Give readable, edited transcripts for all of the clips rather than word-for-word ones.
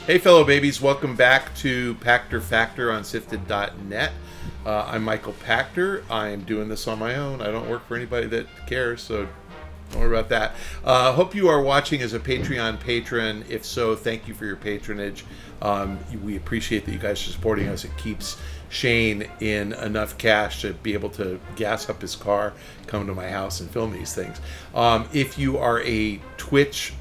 Hey, fellow babies, welcome back to Pachter Factor on SIFTD.net. I'm Michael Pachter. I'm doing this on my own. I don't work for anybody that cares, so don't worry about that. Hope you are watching as a Patreon patron. If so, thank you for your patronage. We appreciate that you guys are supporting us. It keeps Shane in enough cash to be able to gas up his car, come to my house, and film these things. If you are a Twitch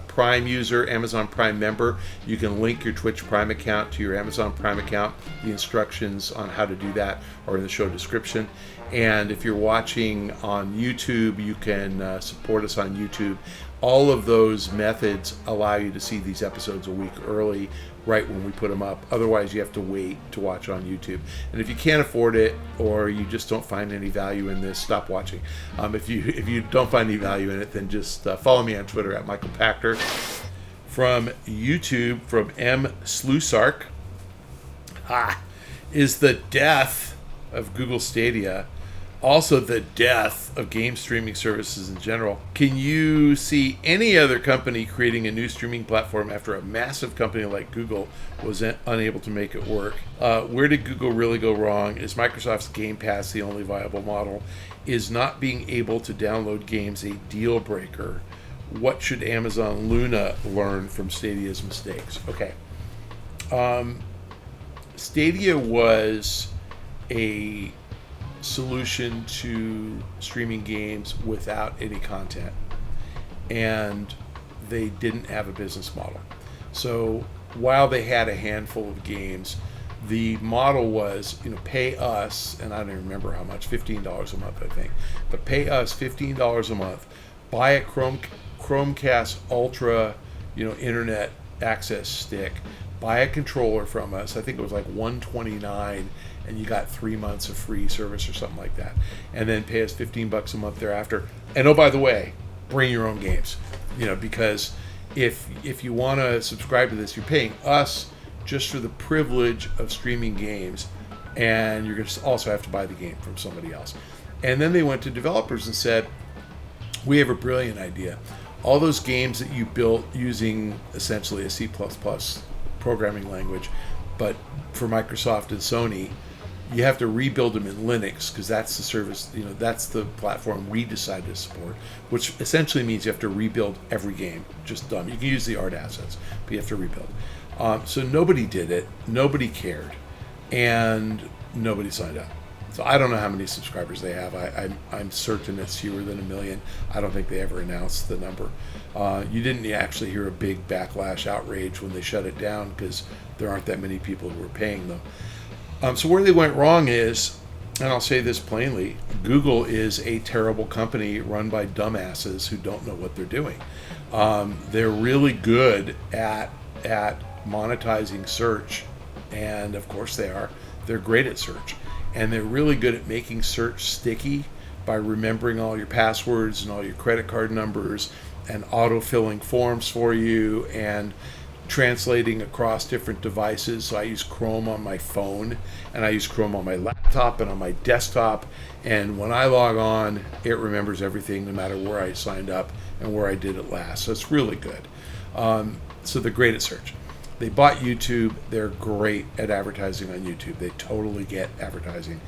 Prime user, Amazon Prime member, you can link your Twitch Prime account to your Amazon Prime account. The instructions on how to do that are in the show description. And if you're watching on YouTube, you can support us on YouTube. All of those methods allow you to see these episodes a week early, right when we put them up. Otherwise, you have to wait to watch on YouTube. And if you can't afford it, or you just don't find any value in this, stop watching. If you don't find any value in it, then just follow me on Twitter at Michael Pachter. From YouTube, from M. Slusark, is the death of Google Stadia also the death of game streaming services in general? Can you see any other company creating a new streaming platform after a massive company like Google was unable to make it work? Where did Google really go wrong? Is Microsoft's Game Pass the only viable model? Is not being able to download games a deal breaker? What should Amazon Luna learn from Stadia's mistakes? Okay. Stadia was a solution to streaming games without any content, and they didn't have a business model. So while they had a handful of games, the model was, pay us, and I don't even remember how much, $15 a month, I think, but pay us $15 a month, buy a Chromecast Ultra, internet access stick, buy a controller from us. I think it was like $129, and you got 3 months of free service or something like that, and then pay us $15 a month thereafter. And oh, by the way, bring your own games, because if you want to subscribe to this, you're paying us just for the privilege of streaming games, and you're going to also have to buy the game from somebody else. And then they went to developers and said, we have a brilliant idea. All those games that you built using essentially a C++ programming language, but for Microsoft and Sony, you have to rebuild them in Linux, because that's the service, that's the platform we decided to support, which essentially means you have to rebuild every game. Just dumb. You can use the art assets, but you have to rebuild. So nobody did it, nobody cared, and nobody signed up. So I don't know how many subscribers they have. I'm certain it's fewer than 1 million. I don't think they ever announced the number. You didn't actually hear a big backlash outrage when they shut it down, because there aren't that many people who were paying them. So where they went wrong is, and I'll say this plainly, Google is a terrible company run by dumbasses who don't know what they're doing. They're really good at monetizing search, and of course they are. They're great at search, and they're really good at making search sticky by remembering all your passwords and all your credit card numbers and auto-filling forms for you and translating across different devices. So I use Chrome on my phone, and I use Chrome on my laptop and on my desktop, and when I log on, it remembers everything no matter where I signed up and where I did it last. So it's really good. So they're great at search. They bought YouTube. They're great at advertising on YouTube. They totally get advertising.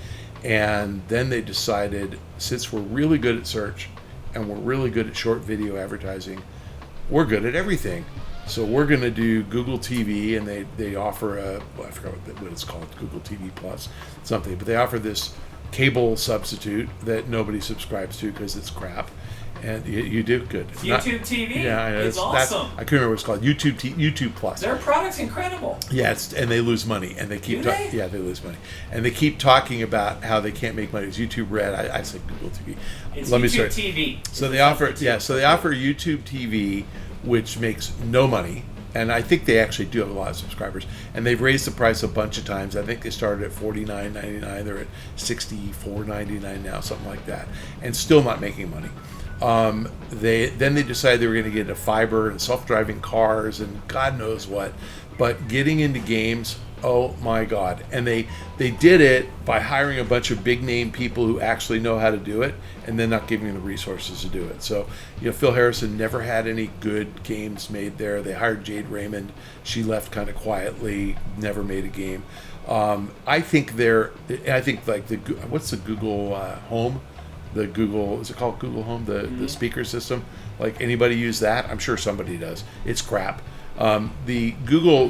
And then they decided, since we're really good at search and we're really good at short video advertising, we're good at everything. So we're going to do Google TV, and they offer I forgot what it's called, Google TV Plus something, but they offer this cable substitute that nobody subscribes to because it's crap. And you do good. YouTube TV? Yeah, I know. It's awesome. I couldn't remember what it's called. YouTube Plus. Their product's incredible. Yeah, and they lose money, and they keep. They lose money, and they keep talking about how they can't make money. It's YouTube Red. I said Google TV. It's YouTube TV. So they offer. Yeah, so they offer YouTube TV, which makes no money. And I think they actually do have a lot of subscribers. And they've raised the price a bunch of times. I think they started at $49.99. They're at $64.99 now, something like that. And still not making money. They decided they were going to get into fiber and self-driving cars and God knows what. But getting into games Oh my God. And they did it by hiring a bunch of big name people who actually know how to do it and then not giving them the resources to do it. So, Phil Harrison never had any good games made there. They hired Jade Raymond. She left kind of quietly, never made a game. I think like what's the Google Home? Is it called Google Home? The speaker system? Like, anybody use that? I'm sure somebody does. It's crap. The Google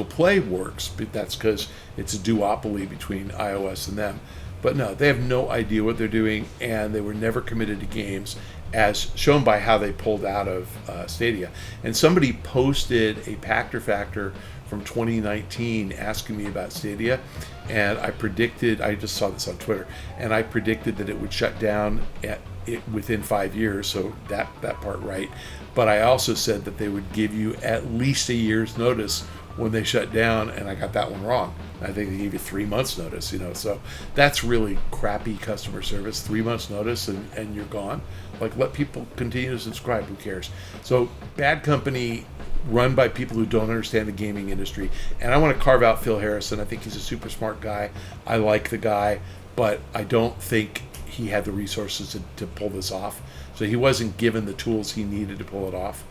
Play works, but that's because it's a duopoly between iOS and them. But no, they have no idea what they're doing, and they were never committed to games, as shown by how they pulled out of Stadia. And somebody posted a Pachter Factor from 2019 asking me about Stadia, and I just saw this on Twitter, and I predicted that it would shut down within 5 years, so that part right. But I also said that they would give you at least a year's notice when they shut down, and I got that one wrong. I think they gave you 3 months notice, so that's really crappy customer service. 3 months notice and you're gone. Like, let people continue to subscribe, who cares? So, bad company run by people who don't understand the gaming industry. And I want to carve out Phil Harrison. I think he's a super smart guy. I like the guy, but I don't think he had the resources to pull this off. So he wasn't given the tools he needed to pull it off.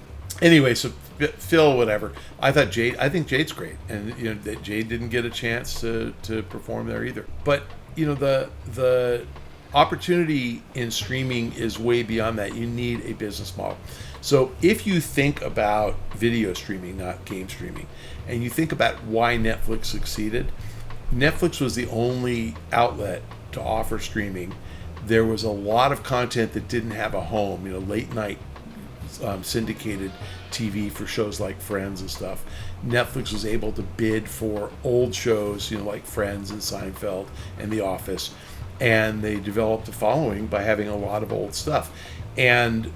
Anyway, so Phil, whatever. I think Jade's great, and that Jade didn't get a chance to perform there either. But the opportunity in streaming is way beyond that. You need a business model. So if you think about video streaming, not game streaming, and you think about why Netflix succeeded, Netflix was the only outlet to offer streaming. There was a lot of content that didn't have a home, late night syndicated TV for shows like Friends and stuff. Netflix was able to bid for old shows, like Friends and Seinfeld and The Office, and they developed a following by having a lot of old stuff. And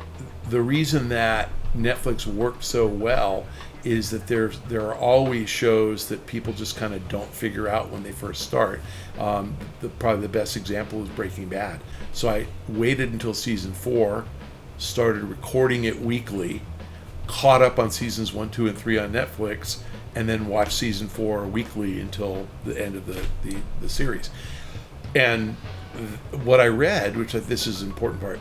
the reason that Netflix worked so well is that there are always shows that people just kind of don't figure out when they first start. Probably the best example is Breaking Bad. So I waited until season 4, started recording it weekly, caught up on seasons 1, 2, and 3 on Netflix, and then watched season 4 weekly until the end of the series. And what I read, this is an important part,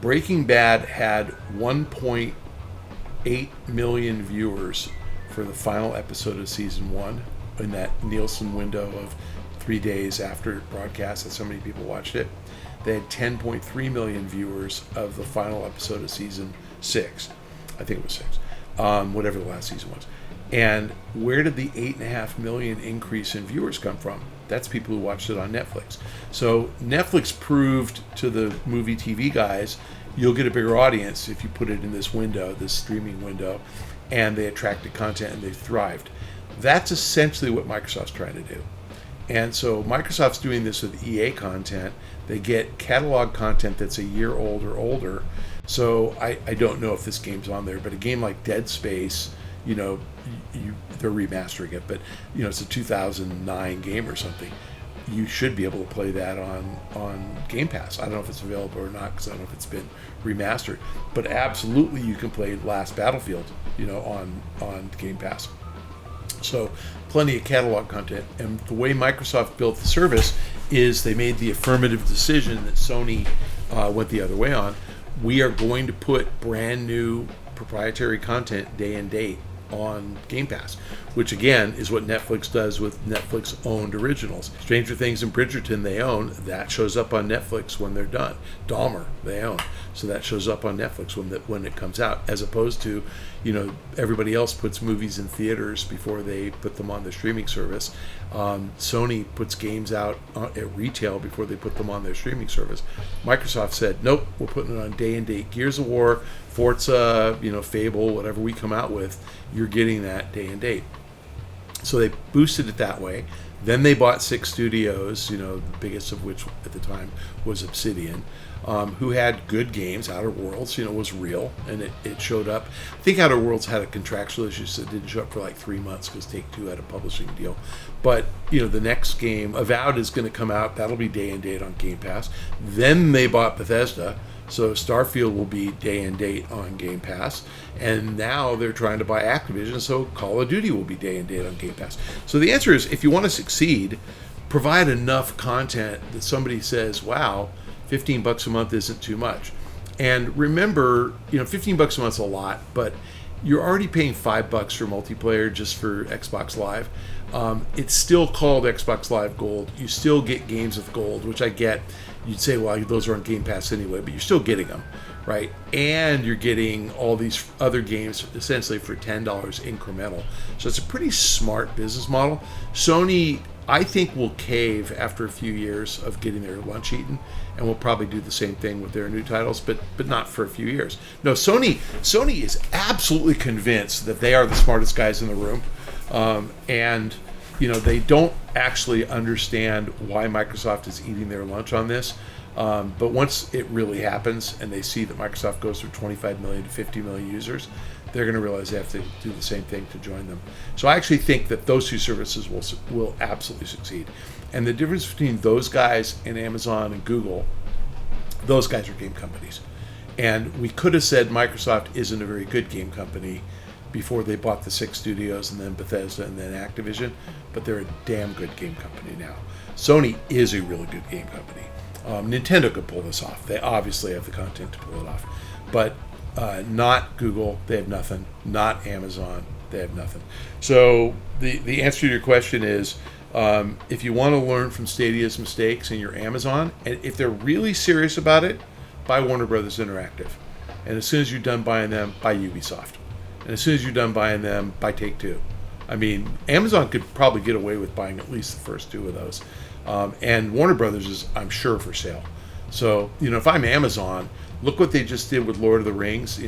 Breaking Bad had 1.8 million viewers for the final episode of season 1 in that Nielsen window of 3 days after broadcast. That's how many people watched it. They had 10.3 million viewers of the final episode of season 6. I think it was 6, whatever the last season was. And where did the 8.5 million increase in viewers come from? That's people who watched it on Netflix. So Netflix proved to the movie TV guys, you'll get a bigger audience if you put it in this window, this streaming window, and they attracted content and they thrived. That's essentially what Microsoft's trying to do. And so Microsoft's doing this with EA content. They get catalog content that's a year old or older. So I don't know if this game's on there, but a game like Dead Space, they're remastering it, but it's a 2009 game or something. You should be able to play that on Game Pass. I don't know if it's available or not, because I don't know if it's been remastered. But absolutely, you can play Last Battlefield, on Game Pass. So plenty of catalog content. And the way Microsoft built the service is they made the affirmative decision that Sony went the other way on. We are going to put brand new proprietary content day and date on Game Pass, which again is what Netflix does with Netflix owned originals. Stranger Things and Bridgerton they own, that shows up on Netflix when they're done. Dahmer they own, so that shows up on Netflix when it comes out, as opposed to everybody else puts movies in theaters before they put them on the streaming service. Sony puts games out at retail before they put them on their streaming service. Microsoft said, nope, we're putting it on day and date. Gears of War, Forza, Fable, whatever we come out with, you're getting that day and date. So they boosted it that way. Then they bought 6 studios, the biggest of which at the time was Obsidian, who had good games. Outer Worlds, was real, and it showed up. I think Outer Worlds had a contractual issue, so it didn't show up for like 3 months because Take-Two had a publishing deal. But, the next game, Avowed, is going to come out. That'll be day and date on Game Pass. Then they bought Bethesda, So Starfield will be day and date on Game Pass, and now they're trying to buy Activision, so Call of Duty will be day and date on Game Pass. So the answer is, if you want to succeed, provide enough content that somebody says, wow, $15 a month isn't too much. And remember, $15 a month's a lot, but you're already paying $5 for multiplayer just for Xbox Live. It's still called Xbox Live Gold. You still get games with Gold, which I get. You'd say, well, those are on Game Pass anyway, but you're still getting them, right? And you're getting all these other games essentially for $10 incremental. So it's a pretty smart business model. Sony, I think, will cave after a few years of getting their lunch eaten, and will probably do the same thing with their new titles, but not for a few years. No, Sony is absolutely convinced that they are the smartest guys in the room, and they don't actually understand why Microsoft is eating their lunch on this. But once it really happens, and they see that Microsoft goes from 25 million to 50 million users, they're going to realize they have to do the same thing to join them. So I actually think that those two services will absolutely succeed. And the difference between those guys and Amazon and Google, those guys are game companies. And we could have said Microsoft isn't a very good game company before they bought the 6 studios and then Bethesda and then Activision, but they're a damn good game company now. Sony is a really good game company. Nintendo could pull this off. They obviously have the content to pull it off. But not Google, they have nothing. Not Amazon, they have nothing. So the answer to your question is, if you want to learn from Stadia's mistakes and you're Amazon, and if they're really serious about it, buy Warner Brothers Interactive. And as soon as you're done buying them, buy Ubisoft. And as soon as you're done buying them, buy Take-Two. I mean, Amazon could probably get away with buying at least the first 2 of those. And Warner Brothers is, I'm sure, for sale. So, if I'm Amazon, look what they just did with Lord of the Rings.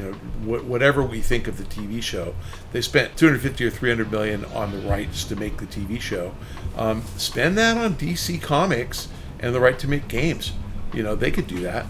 Whatever we think of the TV show, they spent $250 or $300 million on the rights to make the TV show. Spend that on DC Comics and the right to make games. They could do that.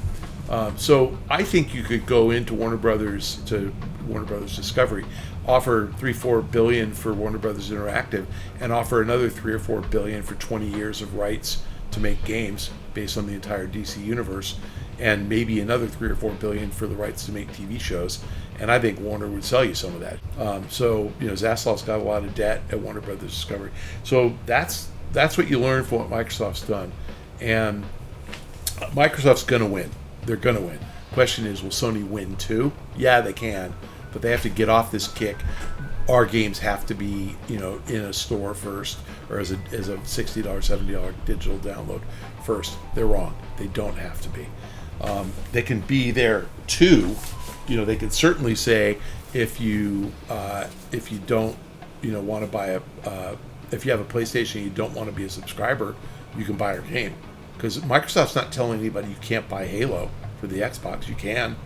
So I think you could go into Warner Brothers Discovery, offer $3-4 billion for Warner Brothers Interactive, and offer another $3 or $4 billion for 20 years of rights to make games based on the entire DC universe, and maybe another $3 or $4 billion for the rights to make TV shows. And I think Warner would sell you some of that. Zaslav's got a lot of debt at Warner Brothers Discovery. So that's what you learn from what Microsoft's done, and Microsoft's going to win. They're going to win. Question is, will Sony win too? Yeah, they can, but they have to get off this kick. Our games have to be, in a store first, or as a $60, $70 digital download first. They're wrong. They don't have to be. They can be there too. They can certainly say, if you don't, want to buy if you have a PlayStation and you don't want to be a subscriber, you can buy our game. Because Microsoft's not telling anybody you can't buy Halo for the Xbox. You can.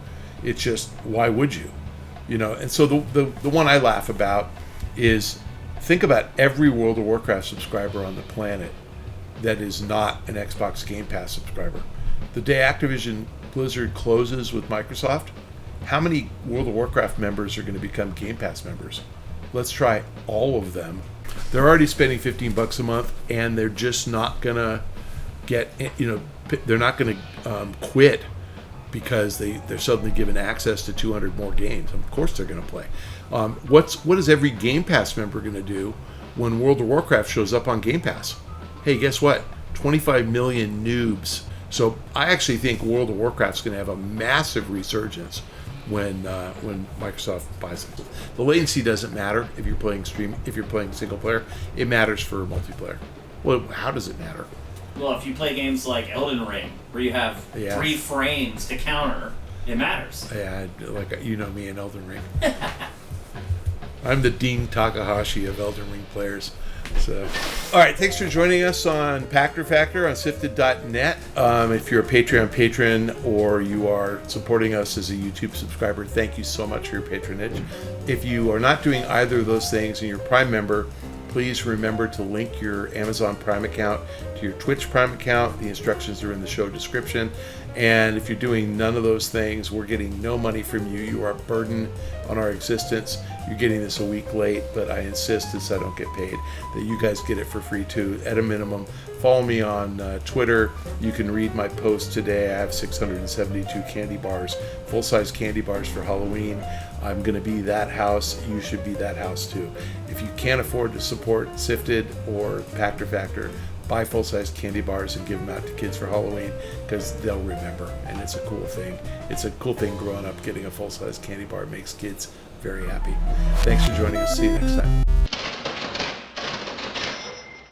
It's just, why would you? And so the one I laugh about is, think about every World of Warcraft subscriber on the planet that is not an Xbox Game Pass subscriber. The day Activision Blizzard closes with Microsoft, how many World of Warcraft members are going to become Game Pass members? Let's try all of them. They're already spending $15 a month, and they're just not going to they're not going to quit because they're suddenly given access to 200 more games. Of course they're going to play. What is every Game Pass member going to do when World of Warcraft shows up on Game Pass? Hey, guess what? 25 million noobs. So I actually think World of Warcraft's going to have a massive resurgence when Microsoft buys it. The latency doesn't matter if you're playing single player. It matters for multiplayer. Well, how does it matter? Well, if you play games like Elden Ring, where you have 3 frames to counter, it matters. Yeah, like me and Elden Ring. I'm the Dean Takahashi of Elden Ring players. So, all right, thanks for joining us on Pachter Factor on SIFTD.net. If you're a Patreon patron or you are supporting us as a YouTube subscriber, thank you so much for your patronage. If you are not doing either of those things and you're a Prime member, please remember to link your Amazon Prime account to your Twitch Prime account. The instructions are in the show description. And if you're doing none of those things, we're getting no money from you. You are a burden on our existence. You're getting this a week late, but I insist, since I don't get paid, that you guys get it for free too, at a minimum. Follow me on Twitter. You can read my post today. I have 672 candy bars, full-size candy bars for Halloween. I'm going to be that house. You should be that house too. If you can't afford to support SIFTD or Pachter Factor, buy full-size candy bars and give them out to kids for Halloween, because they'll remember, and it's a cool thing. It's a cool thing growing up. Getting a full-size candy bar makes kids very happy. Thanks for joining us. See you next time.